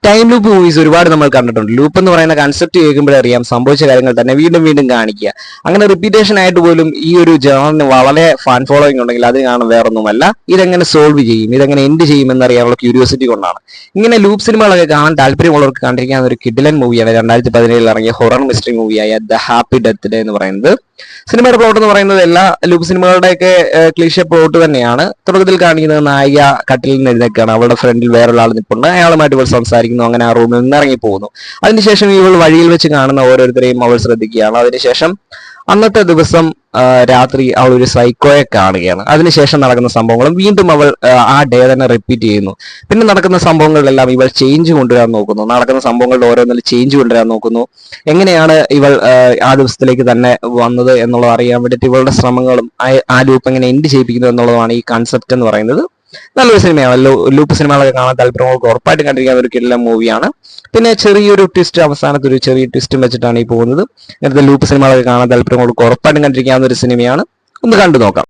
Time loop movies ഒരുപാട് നമ്മൾ കണ്ടിട്ടുണ്ട്. ലൂപ്പ് എന്ന് പറയുന്ന കൺസെപ്റ്റ് കേൾക്കുമ്പോഴറിയാം സംഭവിച്ച കാര്യങ്ങൾ തന്നെ വീണ്ടും വീണ്ടും കാണിക്കുക. അങ്ങനെ റിപ്പീറ്റേഷൻ ആയിട്ട് പോലും ഈ ഒരു ജേണലിന് വളരെ ഫാൻ ഫോളോയിങ് ഉണ്ടെങ്കിൽ അത് കാണും വേറൊന്നുമല്ല, ഇതെങ്ങനെ സോൾവ് ചെയ്യും, ഇതെങ്ങനെ എൻഡ് ചെയ്യും എന്നറിയാനുള്ള ക്യൂരിയോസിറ്റി കൊണ്ടാണ്. ഇങ്ങനെ ലൂപ്പ് സിനിമകളൊക്കെ കാണാൻ താല്പര്യമുള്ളവർക്ക് കണ്ടിരിക്കാൻ ഒരു കിഡിലൻ മൂവിയാണ് 2017 ഇറങ്ങിയ ഹൊറർ മിസ്റ്ററി മൂവിയായ ദ ഹാപ്പി ഡെത്ത് ഡേ എന്ന് പറയുന്നത്. സിനിമയുടെ പ്ലോട്ട് എന്ന് പറയുന്നത് എല്ലാ ലൂപ്പ് സിനിമകളുടെയൊക്കെ ക്ലീഷ പ്ലോട്ട് തന്നെയാണ്. തുടക്കത്തിൽ കാണിക്കുന്നത് നായിക കട്ടിലിൽ നിന്ന് എഴുന്നേൽക്കുകയാണ്. അവളുടെ ഫ്രണ്ടിൽ വേറൊരാൾ നിൽപ്പുണ്ട്. അയാളുമായിട്ട് ഇവൾ സംസാരിക്കുന്നു. അങ്ങനെ ആ റൂമിൽ നിന്ന് ഇറങ്ങി പോകുന്നു. അതിനുശേഷം ഇവൾ വഴിയിൽ വെച്ച് കാണുന്ന ഓരോരുത്തരെയും അവൾ ശ്രദ്ധിക്കുകയാണ്. അതിനുശേഷം അന്നത്തെ ദിവസം രാത്രി അവൾ ഒരു സൈക്കോയെ കാണുകയാണ്. അതിനുശേഷം നടക്കുന്ന സംഭവങ്ങളും വീണ്ടും അവൾ ആ ഡേ തന്നെ റിപ്പീറ്റ് ചെയ്യുന്നു. പിന്നെ നടക്കുന്ന സംഭവങ്ങളിലെല്ലാം ഇവൾ ചേഞ്ച് കൊണ്ടുവരാൻ നോക്കുന്നു. നടക്കുന്ന സംഭവങ്ങളുടെ ഓരോന്നിലും ചേഞ്ച് കൊണ്ടുവരാൻ നോക്കുന്നു. എങ്ങനെയാണ് ഇവൾ ആ ദിവസത്തിലേക്ക് തന്നെ വന്നത് എന്നുള്ളത് അറിയാൻ വേണ്ടിയിട്ട് ഇവളുടെ ശ്രമങ്ങളും ആ ലൂപ്പ് എങ്ങനെ എൻഡ് ചെയ്യിപ്പിക്കുന്നു എന്നുള്ളതാണ് ഈ കൺസെപ്റ്റ് എന്ന് പറയുന്നത്. നല്ലൊരു സിനിമയാണ്. ലൂപ്പ് സിനിമകളൊക്കെ കാണാൻ താല്പര്യങ്ങൾക്ക് ഉറപ്പായിട്ടും കണ്ടിരിക്കുന്ന ഒരു കിടിലൻ മൂവിയാണ്. പിന്നെ ചെറിയൊരു ട്വിസ്റ്റ്, അവസാനത്തെ ഒരു ചെറിയ ട്വിസ്റ്റും വെച്ചിട്ടാണ് ഈ പോകുന്നത്. ഇങ്ങനത്തെ ലൂപ്പ് സിനിമകളൊക്കെ കാണാൻ താല്പര്യങ്ങൾക്ക് ഉറപ്പായിട്ടും കണ്ടിരിക്കാവുന്ന ഒരു സിനിമയാണ്. ഒന്ന് കണ്ടു നോക്കാം.